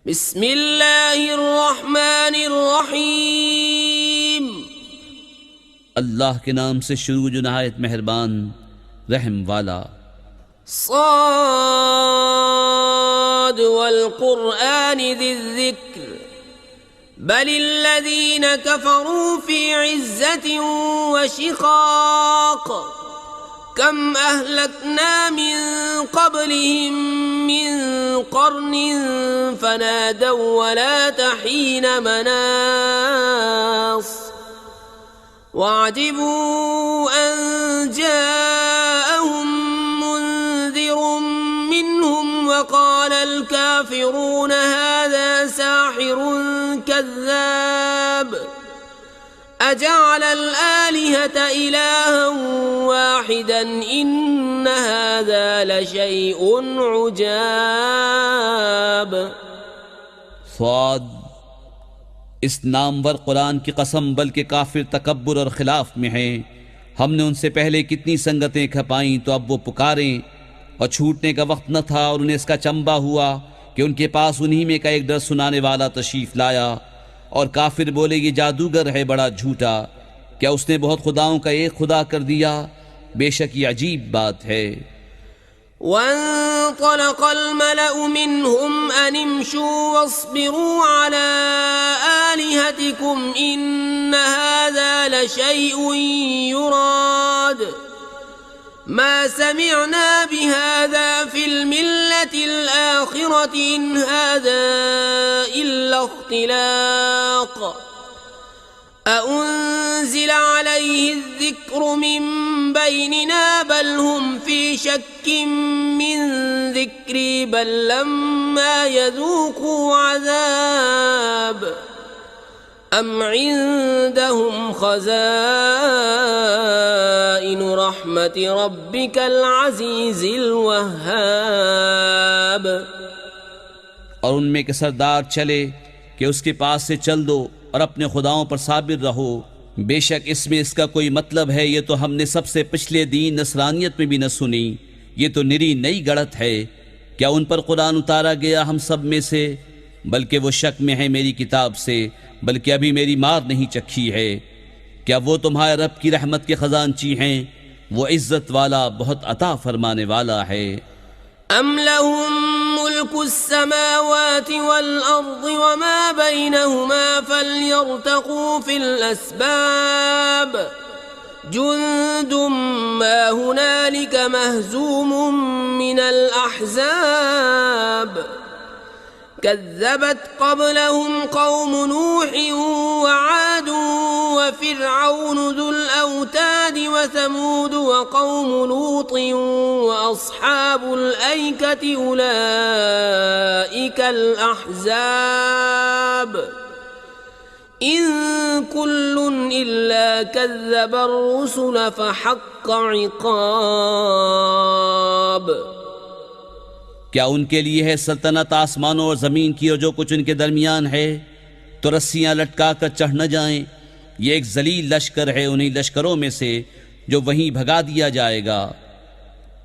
बिस्मिल्लाहिर्रहमानिर्रहीम। अल्लाह के नाम से शुरू जो नहायत मेहरबान रहम वाला। साद वल कुरआनि ज़िक्र बलिल्लज़ीन कफ़रू फ़ी इज़्ज़तिन व शिक़ाक़ कम अहलकना मिन क़ब्लिहिम मिन क़र्निन फ़नादव वला तहीन मनास वअजिबू अन जाअहुम मुन्ज़िरुम मिनहुम वक़ालल काफ़िरून हाज़ा साहिरुन कज़्ज़ाब अजअलल आलिहता इलाहन वाहिदन इन्न हाज़ा लशैउन उजाब। स्वाद, इस नामवर कुरान की कसम, बल्कि काफिर तकब्बुर और खिलाफ में हैं। हमने उनसे पहले कितनी संगतें खपाई तो अब वो पुकारें, और छूटने का वक्त न था और उन्हें इसका चंबा हुआ कि उनके पास उन्हीं में का एक डर सुनाने वाला तशरीफ लाया। और काफिर बोले, ये जादूगर है बड़ा झूठा, क्या उसने बहुत खुदाओं का एक खुदा कर दिया? बेशक ये अजीब बात है। वंतलक़ल मलअु मिनहुम अन इम्शू वस्बिरू अला आलिहतिकुम इन्न हाज़ा लशैउन युराद मा समिअना बिहाज़ा फिल मिल्लतिल आखिरति इन हाज़ा इल्ला इख्तिलाक़ अउन्ज़िल अलैहि ज़िक्रु मिन बैनिना बल हुम फ़ी शक्किन मिन ज़िक्री बल लम्मा यज़ूक़ू अज़ाब अम इन्दहुम ख़ज़ाइनु रहमति रब्बिकल अज़ीज़िल वह्हाब। और उनमें के सरदार चले कि उसके पास से चल दो और अपने खुदाओं पर साबिर रहो। बेशक इसमें इसका कोई मतलब है, ये तो हमने सबसे पिछले दीन नसरानियत में भी न सुनी। ये तो निरी नई गढ़त है। क्या उन पर कुरान उतारा गया हम सब में से? बल्कि वो शक में है मेरी किताब से, बल्कि अभी मेरी मार नहीं चखी है। क्या वो तुम्हारे रब की रहमत के खजानची हैं? वो इज्जत वाला, बहुत अता फरमाने वाला है। अम लहुम मुल्कुस समावाति वल अर्दि वमा बैनहुमा फल्यर्तक़ू फिल अस्बाब जुंदुम मा हुनालिक महज़ूमुम मिनल अहज़ाब कज़्ज़बत क़ब्लहुम क़ौम नूह व आद व फ़िरऔन ज़ुल औताद व समूद व क़ौम लूत व अस्हाबुल ऐकति उलाइकल अहज़ाब इन कुल्लुन इल्ला कज़्ज़बर रुसुल फ़हक़्क़ इक़ाब। क्या उनके लिए है सल्तनत आसमानों और ज़मीन की और जो कुछ उनके दरमियान है? तो रस्सियाँ लटका कर चढ़ न जाएं। ये एक जलील लश्कर है उन्हीं लश्करों में से जो वहीं भगा दिया जाएगा।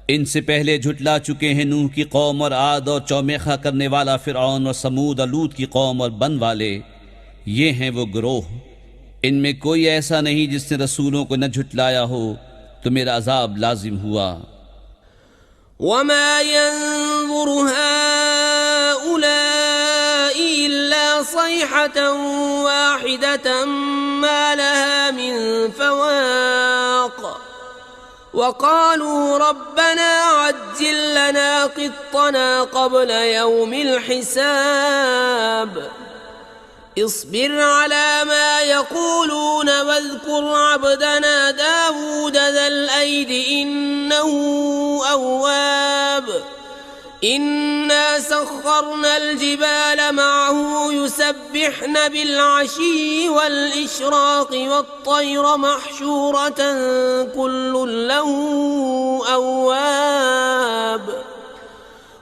इनसे पहले झुटला चुके हैं नूह की कौम और आद और चौमेखा करने वाला फ़िरऔन और समूद और लूत की कौम और बन वाले। ये हैं वो गिरोह। इनमें कोई ऐसा नहीं जिसने रसूलों को न झुटलाया हो तो मेरा अजाब लाजिम हुआ। वमा यंज़ुरु हाउलाइ इल्ला सयहतन वाहिदतन मा लहा मिन फवाक़ वक़ालू रब्बना अज्जिल लना क़ित्तना क़ब्ल यौमिल हिसाब इस्बिर अला मा यक़ूलून वज़्कुर अब्दना दावूद ज़ल ऐदि इन्नहु अव्वाब इन्ना सख़्ख़रनल जिबाल मअहु युसब्बिहन बिलअशी वल इश्राक़ि वत्तैर महशूरतन कुल्लुन लहू अव्वाब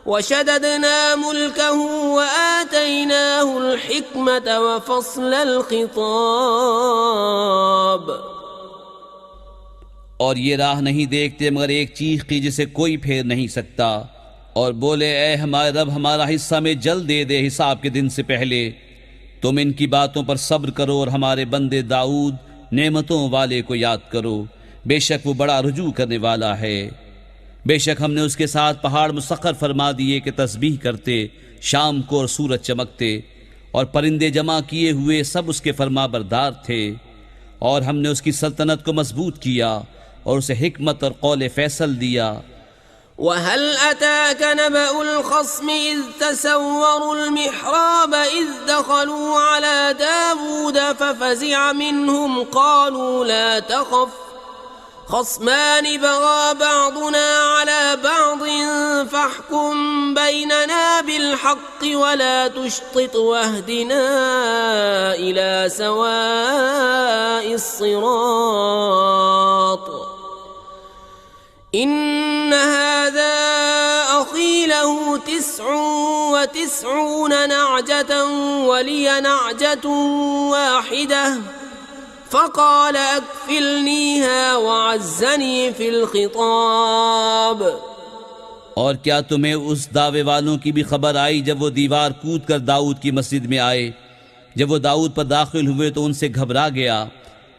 वशददना मुल्कहु वआतैनाहुल हिक्मत वफ़स्लल ख़िताब। और ये राह नहीं देखते मगर एक चीख की जिसे कोई फेर नहीं सकता, और बोले, ए हमारे रब, हमारा हिस्सा में जल्द दे दे हिसाब के दिन से पहले। तुम इनकी बातों पर सब्र करो और हमारे बंदे दाऊद नेमतों वाले को याद करो, बेशक वो बड़ा रुजू करने वाला है। बेशक हमने उसके साथ पहाड़ मुसख्खर फरमा दिए कि तस्बीह करते शाम को और सूरज चमकते, और परिंदे जमा किए हुए सब उसके फरमाबरदार थे। और हमने उसकी सल्तनत को मजबूत किया और उसे हिकमत और कौल फैसल दिया। वहल अताक नबउल ख़स्म इज़ तसव्वरुल मिहराब इज़ दख़लू अला दावूद फफ़ज़िअ मिन्हुम क़ालू ला तख़फ़ ख़स्मान बग़ा बअदुना अला बअदिन फ़हकुम बैनना बिलहक़्क़ वला तुश्तित वहदिना इला सवाइस सिरात। इन्न हाज़ा अख़ी लहू 99 नअजतन वलिय नअजतुन वाहिदह फ़क़ाल अकफ़िलनीहा वअज़्ज़नी फ़िल ख़िताब। और क्या तुम्हें उस दावे वालों की भी खबर आई जब वो दीवार कूद कर दाऊद की मस्जिद में आए? जब वो दाऊद पर दाखिल हुए तो उनसे घबरा गया।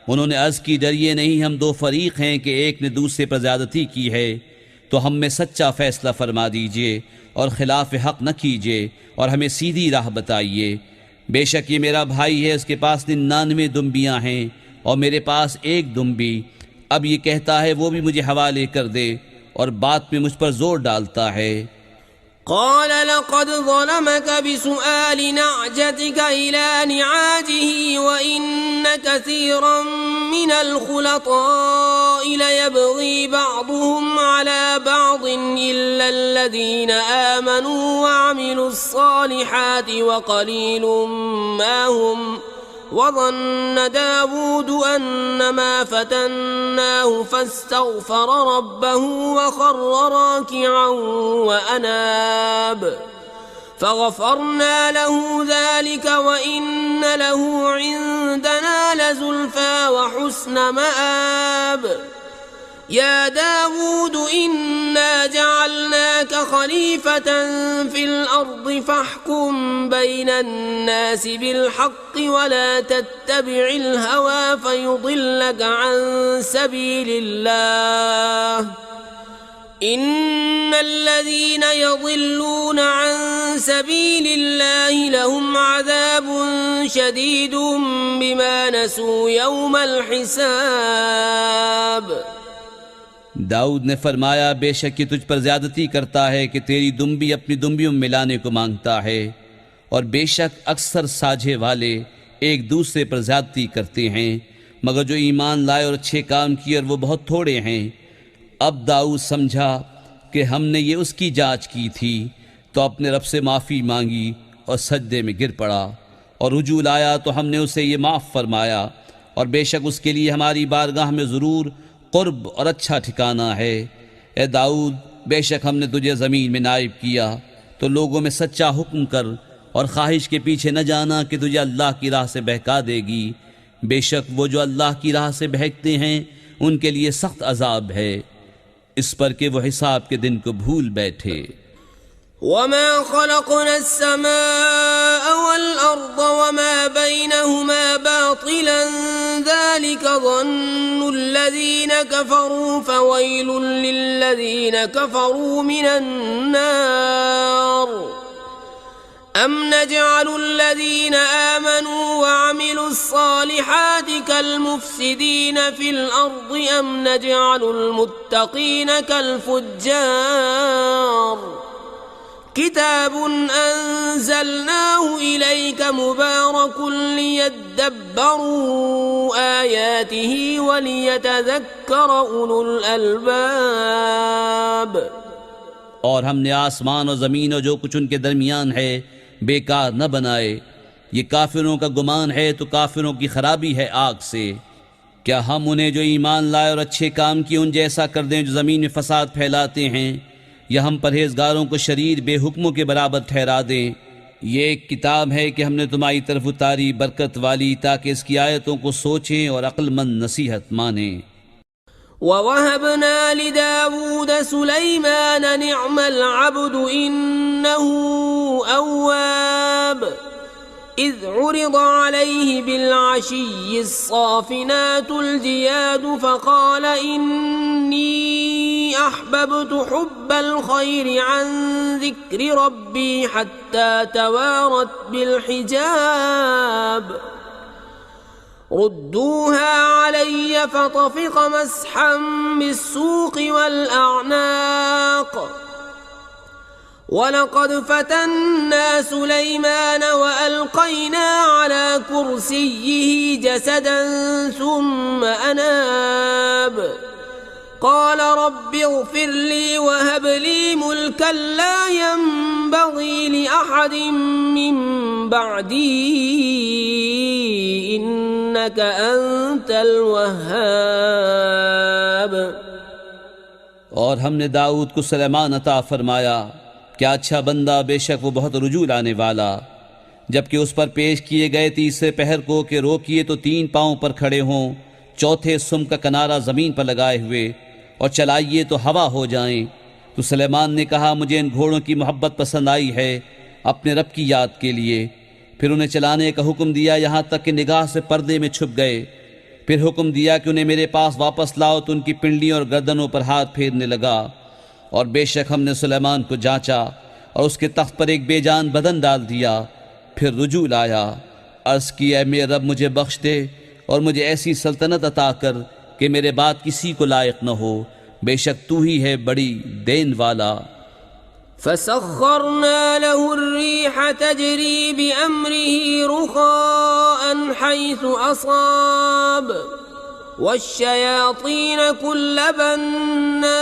उन्होंने अर्ज़ की, डरिए नहीं, हम दो फरीक हैं कि एक ने दूसरे पर ज़्यादती की है, तो हम में सच्चा फ़ैसला फरमा दीजिए और खिलाफ हक़ न कीजिए और हमें सीधी राह बताइए। बेशक ये मेरा भाई है, उसके पास 99 दुम्बियाँ हैं और मेरे पास एक दुम्बी। अब ये कहता है वो भी मुझे हवाले कर दे और बात में मुझ पर जोर डालता है। क़ाल लक़द ज़लमक बिसुआल नअजतिक इला निआजिही व इन्न कसीरन मिनल खुलताइ लयबग़ी बअदुहुम अला बअदिन इल्ला अल्लज़ीना आमनू व अमिलुस्सालिहाति व क़लीलुम मा हुम वज़न्न दावूद अन्नमा फ़तन्नाहु फ़ास्तग़फ़र रब्बहु वख़र्र राकिअन वअनाब फ़ग़फ़रना लहु ज़ालिक वइन्न लहु इन्दना लज़ुल्फ़ा वहुस्न मआब। या दावूद इन्ना जअलनाक खलीफतन फिल अर्दि फ़हकुम बैनन्नासि बिलहक़्क़ि वला तत्तबिअल हवा फ़युज़िल्लक अन सबीलिल्लाह। इन्नल्लज़ीना यज़िल्लूना अन सबीलिल्लाहि लहुम अज़ाबुन शदीदुन बिमा नसू यौमल हिसाब। दाऊद ने फरमाया, बेशक ये तुझ पर ज्यादती करता है कि तेरी दुम्बी अपनी दुम्बियों में मिलाने को मांगता है, और बेशक अक्सर साझे वाले एक दूसरे पर ज्यादती करते हैं, मगर जो ईमान लाए और अच्छे काम किए और वो बहुत थोड़े हैं। अब दाऊद समझा कि हमने ये उसकी जांच की थी, तो अपने रब से माफ़ी मांगी और सजदे में गिर पड़ा और रुजू लाया, तो हमने उसे ये माफ़ फरमाया, और बेशक उसके लिए हमारी बारगाह में ज़रूर क़ुर्ब और अच्छा ठिकाना है। ए दाऊद, बेशक हमने तुझे ज़मीन में नाइब किया, तो लोगों में सच्चा हुक्म कर और ख्वाहिश के पीछे न जाना कि तुझे अल्लाह की राह से बहका देगी। बेशक वो जो अल्लाह की राह से बहकते हैं उनके लिए सख्त अजाब है, इस पर कि वो हिसाब के दिन को भूल बैठे। वमा खलक़ना अस्समाअ वल अर्द वमा बैनहुमा बातिलन ज़ालिका ज़न्नुल्लज़ीना कफ़रू फ़वैलुल लिल्लज़ीना कफ़रू मिनन नार। अम नजअलुल्लज़ीना आमनू व अमिलुस्सालिहाति कल्मुफ़्सिदीना फ़िल अर्दि अम नजअलुल मुत्तक़ीना कल्फुज्जार। किताबुन अंज़लनाहु इलैका मुबारकुन लियद्दब्बरू आयातिही वलियतज़क्कर उलुल अलबाब। और हमने आसमान और ज़मीन और जो कुछ उनके दरमियान है बेकार न बनाए। ये काफिरों का गुमान है तो काफिरों की खराबी है आग से। क्या हम उन्हें जो ईमान लाए और अच्छे काम किए उन जैसा कर दें जो ज़मीन में फसाद फैलाते हैं, या हम परहेजगारों को शरीर बेहुक्मों के बराबर ठहरा दें? ये एक किताब है कि हमने तुम्हारी तरफ उतारी बरकत वाली, ताकि इसकी आयतों को सोचें और अक्लमंद नसीहत मानें। ववहबना लिदावूद सुलैमान निअमल अब्दु इन्नहु अव्वाब इज़ उरिद अलैहि बिलअशिय्यि स्साफ़िनातुल जियाद फ़क़ाल इन्नी अहबब्तु हुब्बल खैरि अन ज़िक्रि रब्बी हत्ता तवारत बिलहिजाब रुद्दूहा अलय्य फ़तफ़िक़ मस्हन बिस्सूक़ वल्अअनाक़ वलक़द फ़तन्ना सुलैमान वअल्क़ैना अला कुर्सिय्यिहि जसदन सुम्मा अनाब क़ाल रब्बि इग़फ़िर ली वहब ली मुल्कन ला यंबग़ी लिअहदिन मिन बअदी इन्नक अंतल वह्हाब। और हमने दाऊद को सुलेमान अता फरमाया, क्या अच्छा बंदा, बेशक वो बहुत रुजू लाने वाला। जबकि उस पर पेश किए गए तीसरे पहर को कि रोकिए तो 3 पाँव पर खड़े हों, चौथे सुम का किनारा ज़मीन पर लगाए हुए, और चलाइए तो हवा हो जाएं। तो सुलेमान ने कहा, मुझे इन घोड़ों की मोहब्बत पसंद आई है अपने रब की याद के लिए। फिर उन्हें चलाने का हुक्म दिया यहाँ तक कि निगाह से पर्दे में छुप गए। फिर हुक्म दिया कि उन्हें मेरे पास वापस लाओ, तो उनकी पिंडलियों और गर्दनों पर हाथ फेरने लगा। और बेशक हमने सुलेमान को जांचा और उसके तख्त पर एक बेजान बदन डाल दिया। फिर रुजू लाया, अर्ज़ किया, मेरे रब मुझे बख्श दे और मुझे ऐसी सल्तनत अता कर कि मेरे बाद किसी को लायक न हो, बेशक तू ही है बड़ी देन वाला। फसख्खरना लहु अर्रीह तजरी बिअम्रिही रुखाअन हैसु असाब वश्शयातीन कुल्ल बन्नाइन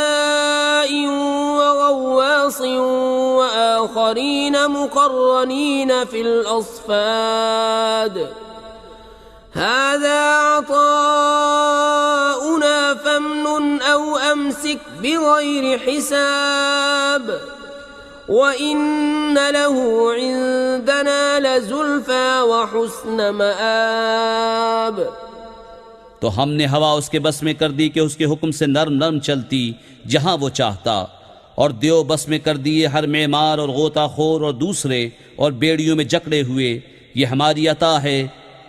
वगव्वासिन वआखरीन मुक़र्रनीन फिल अस्फ़ाद हाज़ा अताउना फम्नुन औ अमसिक बिग़ैरि हिसाब व इन्न लहु इंदना लज़ुल्फ़ा व हुस्न मआब। तो हमने हवा उसके बस में कर दी कि उसके हुक्म से नरम नरम चलती जहां वो चाहता, और देव बस में कर दिए हर मेमार और गोताखोर और दूसरे और बेड़ियों में जकड़े हुए। ये हमारी अता है,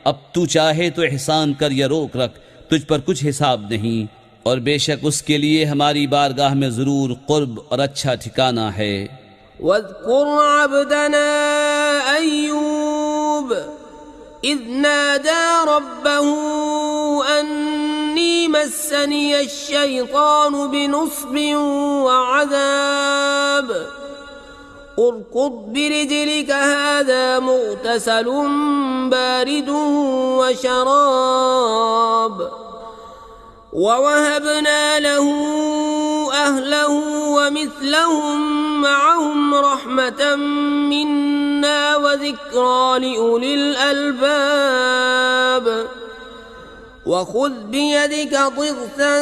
अब तू चाहे तो एहसान कर या रोक रख, तुझ पर कुछ हिसाब नहीं, और बेशक उसके लिए हमारी बारगाह में ज़रूर क़ुर्ब और अच्छा ठिकाना है। वज़्कुर अब्दना अय्यूब इज़ नादा रब्बहू अन्नी मस्सनिय अश-शैतानु बिनुस्बिन व अज़ाब उरकुद बिरिजलिक हाज़ा मुग़तसलुन बारिदुन व शराब ववहबना लहू अहलहू वमिस्लहुम मअहुम रहमतन मिन्ना व ज़िक्रा लिउलिल अलबाब वख़ुज़ बियदिक ज़िग़्फ़न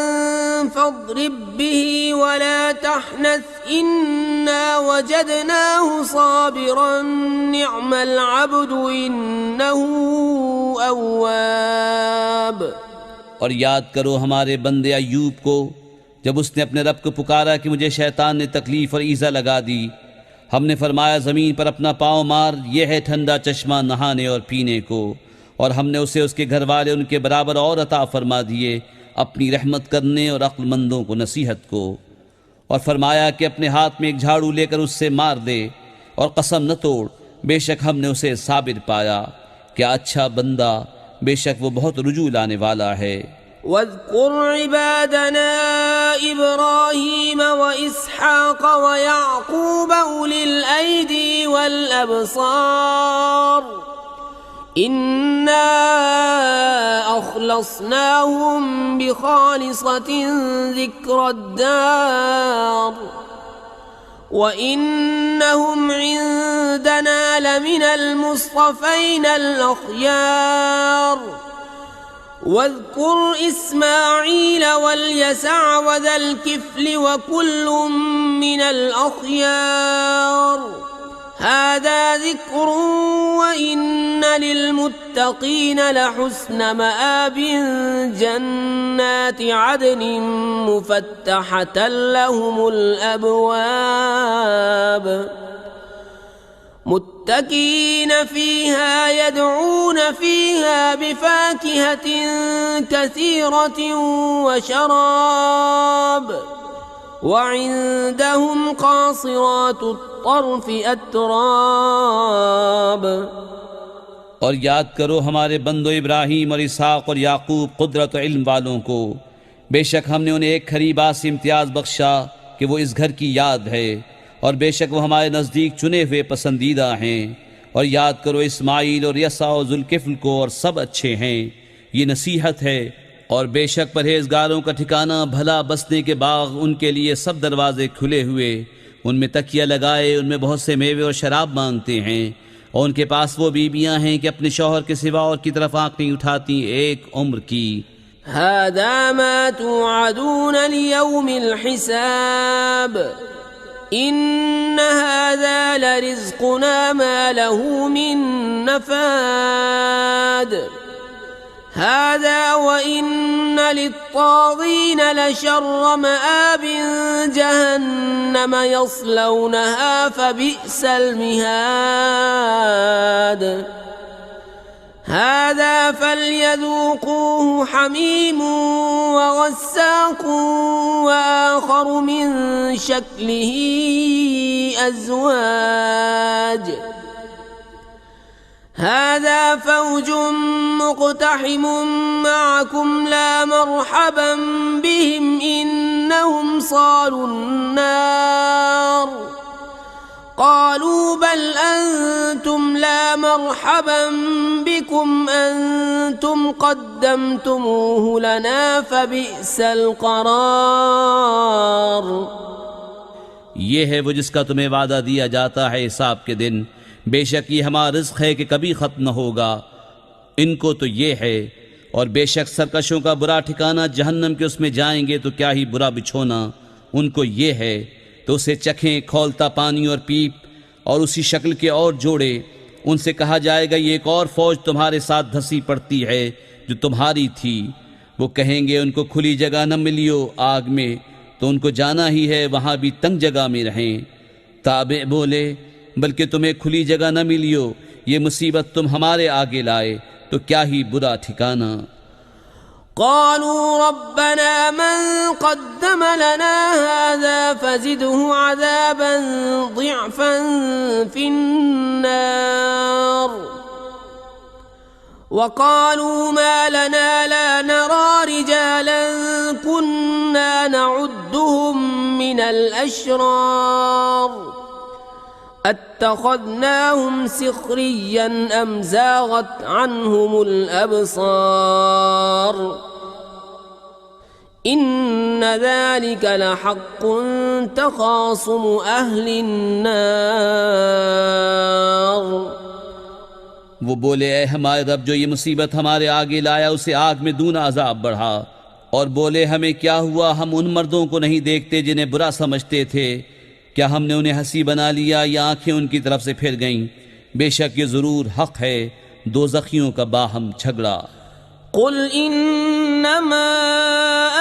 फ़ाضरिब बिही वला तहनस इन्ना वजदनाहु साबिरन निअमल अब्दु इन्नहु अव्वाब। और याद करो हमारे बंदे अय्यूब को, जब उसने अपने रब को पुकारा कि मुझे शैतान ने तकलीफ और ईज़ा लगा दी। हमने फरमाया, ज़मीन पर अपना पाँव मार, यह है ठंडा चश्मा नहाने और पीने को। और हमने उसे उसके घर वाले उनके बराबर और अता फरमा दिए, अपनी रहमत करने और अक्लमंदों को नसीहत को। और फरमाया कि अपने हाथ में एक झाड़ू लेकर उससे मार दे और कसम न तोड़, बेशक हमने उसे साबिर पाया। क्या अच्छा बंदा, बेशक वो बहुत रुजू लाने वाला है। वज़्कुर इबादना इब्राहीम व इसहाक़ व याक़ूब उलिल ऐदी वल अबसार इन्ना अख़लस्नाहुम बिखालिसतिन ज़िक्रद्दार व इन्नहुम इंदना लमिनल मुस्तफ़ैनल अख़यार वज़्कुर इस्माईल वल्यसअ वज़ल किफ़्ल वकुल्लुम मिनल अख़यार هذا ذكر وإن للمتقين لحسن مآب جنات عدن مفتحة لهم الأبواب متكئين فيها يدعون فيها بفاكهة كثيرة وشراب وعندهم قاصرات الطرف أتراب। और याद करो हमारे बंदो इब्राहीम और इसहाक और याकूब कुदरत और इल्म वालों को, बेशक हमने उन्हें एक खरी बात से इम्तियाज़ बख्शा कि वो इस घर की याद है, और बेशक वो हमारे नज़दीक चुने हुए पसंदीदा हैं। और याद करो इस्माइल और यसा और जुल्किफ्ल को, और सब अच्छे हैं। ये नसीहत है। और बेशक परहेजगारों का ठिकाना भला बसने के बाग उनके लिए सब दरवाजे खुले हुए, उनमें तकिया लगाए, उनमें बहुत से मेवे और शराब मांगते हैं, और उनके पास वो बीबियां हैं कि अपने शौहर के सिवा और की तरफ आंख नहीं उठाती एक उम्र की। हादा मा तुअदून लियौमिल हिसाब इन्न हादा लरिज़्क़ुना मा लहू मिन नफ़ाद हादा व इन्न लित्ताग़ीन लशर्र मआब जहन्नम यस्लौनहा फबिअसल मिहाद हादा फल्यذوقوه حमीम वग़स्साक़ वआख़र मिन शक्लिही अज़वाज हादा फ़ौज मुक़्तहिम मअकुम ला मरहबन बिहिम इन्नहुम सालुन्नार क़ालू बल अंतुम ला मरहबन बिकुम अंतुम क़द्दमतुमूहु लना फ़बिअसल क़रार। ये है वो जिसका तुम्हें वादा दिया जाता है हिसाब के दिन। बेशक ये हमारा रिज़्क़ है कि कभी ख़त्म न होगा। इनको तो ये है। और बेशक सरकशों का बुरा ठिकाना जहन्नम के, उसमें जाएंगे तो क्या ही बुरा बिछोना उनको ये है। तो उसे चखें खौलता पानी और पीप, और उसी शक्ल के और जोड़े। उनसे कहा जाएगा ये एक और फौज तुम्हारे साथ धसी पड़ती है जो तुम्हारी थी। वो कहेंगे उनको खुली जगह न मिलियो आग में, तो उनको जाना ही है वहाँ भी तंग जगह में रहें। ताबे बोले बल्कि तुम्हें खुली जगह न मिलियो, ये मुसीबत तुम हमारे आगे लाए तो क्या ही बुरा ठिकाना। क़ालू रब्बना मन क़द्दम लना हाज़ा फ़ज़िदहु अज़ाबन ज़िअफ़न फ़िन्नार वक़ालू मा लना ला नरा रिजालन कुन्ना नउद्दुहुम मिनल अशरार अत्तख़ज़नाहुम सिख़रिय्यन अम ज़ाग़त अन्हुमुल अबसार इन्न ज़ालिका लहक़्क़ुन तख़ासुमु अहलिन नार। वो बोले ऐ हमारे रब, जो ये मुसीबत हमारे आगे लाया उसे आग में दूना अज़ाब बढ़ा। और बोले हमें क्या हुआ, हम उन मर्दों को नहीं देखते जिन्हें बुरा समझते थे? क्या हमने उन्हें हंसी बना लिया या आंखें उनकी तरफ से फिर गईं? बेशक ये ज़रूर हक़ है दोज़खियों का बाहम झगड़ा। कुल इन्नमा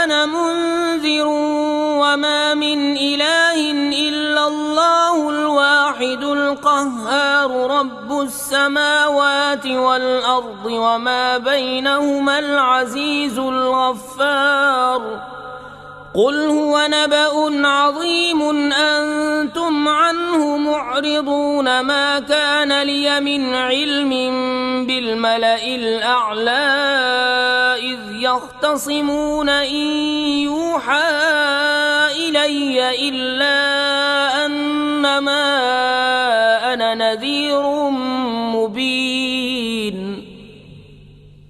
अना मुन्ज़िरुन वमा मिन इलाहिन इल्लल्लाहुल वाहिदुल क़ह्हार रब्बुस समावाति वल अर्दि वमा बैनहुमल अज़ीज़ुल गफ़्फ़ार। कुल हुव नबउन अज़ीमुन अंतुम अन्हु मुअरिदून मा कान लिय मिन इल्मिन बिल मलइल अअला इज़ यख्तसिमून इन यूहा इलय्य इल्ला अन्नमा अना नज़ीरुम मुबीन।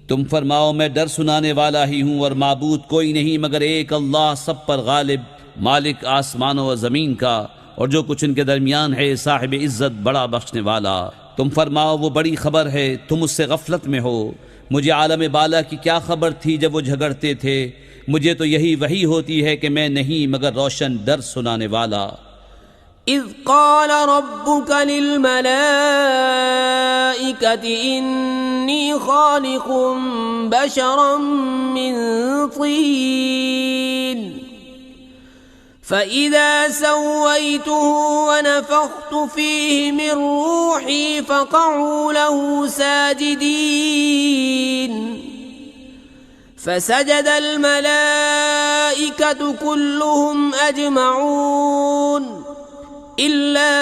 तुम फरमाओ मैं डर सुनाने वाला ही हूँ और माबूद कोई नहीं मगर एक अल्लाह, सब पर गालिब, मालिक आसमानों व ज़मीन का और जो कुछ इनके दरमियान है, साहिब इज़्ज़त बड़ा बख्शने वाला। तुम फरमाओ वो बड़ी खबर है, तुम उससे गफलत में हो। मुझे आलम बाला की क्या खबर थी जब वो झगड़ते थे? मुझे तो यही वही होती है कि मैं नहीं मगर रोशन डर सुनाने वाला। إذ قال ربك للملائكة إني خالق بشرا من طين فإذا سويته ونفخت فيه من روحي فقعوا له ساجدين فسجد الملائكة كلهم أجمعون إلا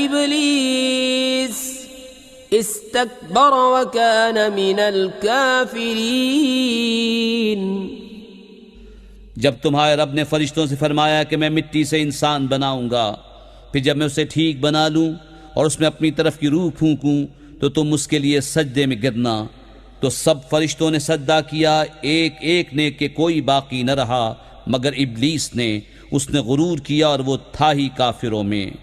إبليس استكبر وكان من الكافرين। जब तुम्हारे रब ने फरिश्तों से फरमाया कि मैं मिट्टी से इंसान बनाऊंगा, फिर जब मैं उसे ठीक बना लूं और उसमें अपनी तरफ की रूह फूंकूं तो तुम उसके लिए सजदे में गिरना, तो सब फरिश्तों ने सजदा किया, एक एक ने कि कोई बाकी न रहा मगर इब्लीस ने। उसने गुरूर किया और वो था ही काफिरों में।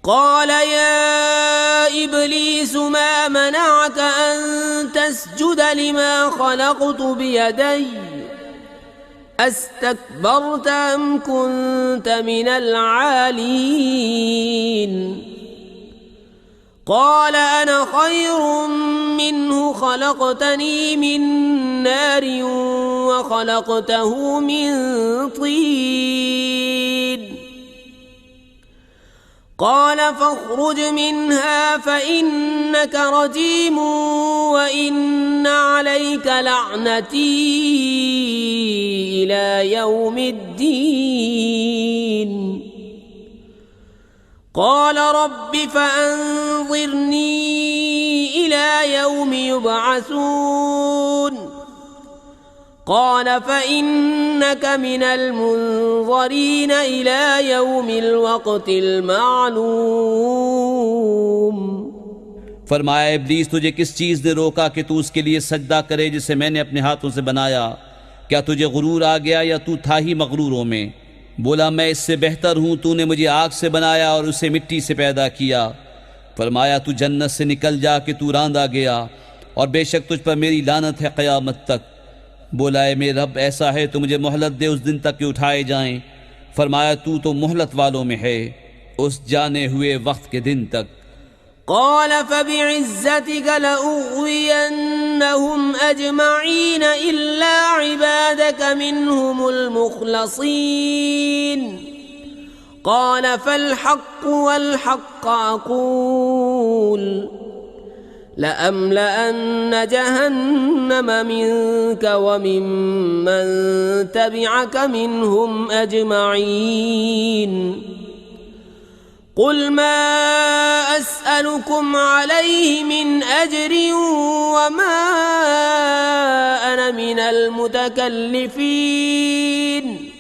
قال يا إبليس ما منعك أن تسجد لما خلقت بيدي أستكبرت أم كنت من العالين قال أنا خير منه خلقتني من نار وخلقته من طين قال فاخرج منها فإنك رجيم وإن عليك لعنتي إلى يوم الدين قال رب فأنظرني إلى يوم يبعثون قال فإنك من المنظرين إلى يوم الوقت المعلوم। फरमाया इब्लीस तुझे किस चीज़ ने रोका कि तू उसके लिए सजदा करे जिसे मैंने अपने हाथों से बनाया? क्या तुझे गुरूर आ गया या तू था ही मगरूरों में? बोला मैं इससे बेहतर हूँ, तूने मुझे आग से बनाया और उसे मिट्टी से पैदा किया। फरमाया तू जन्नत से निकल जा कि तू रांदा गया और बेशक तुझ पर मेरी लानत है क़यामत तक। बोला है मेरे रब ऐसा है तो मुझे मोहलत दे उस दिन तक कि उठाए जाएं। फरमाया तू तो मोहलत वालों में है उस जाने हुए वक्त के दिन तक। قال فبعزتك لأغوينهم أجمعين إلا عبادك منهم المخلصين قال فالحق والحق أقول لأملأن جهنم منك وممن تبعك منهم أجمعين قل ما أسألكم عليه من أجر وما أنا من المتكلفين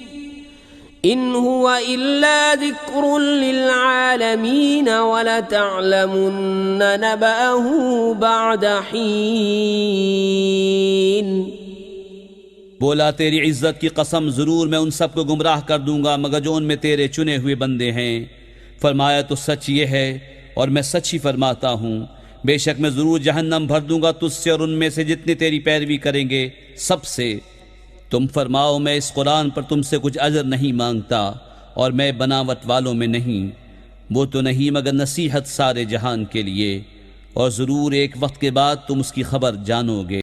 إن هو إلا ذكر للعالمين ولتعلمن نبأه بعد حين। बोला तेरी इज्जत की कसम जरूर मैं उन सबको गुमराह कर दूंगा मगर जो उनमें तेरे चुने हुए बंदे हैं। फरमाया तो सच ये है और मैं सच ही फरमाता हूँ, बेशक मैं ज़रूर जहन्नम भर दूंगा तुझसे और उनमें से जितने तेरी पैरवी करेंगे सबसे। तुम फरमाओ मैं इस कुरान पर तुमसे कुछ अजर नहीं मांगता और मैं बनावट वालों में नहीं, वो तो नहीं मगर नसीहत सारे जहान के लिए, और ज़रूर एक वक्त के बाद तुम उसकी खबर जानोगे।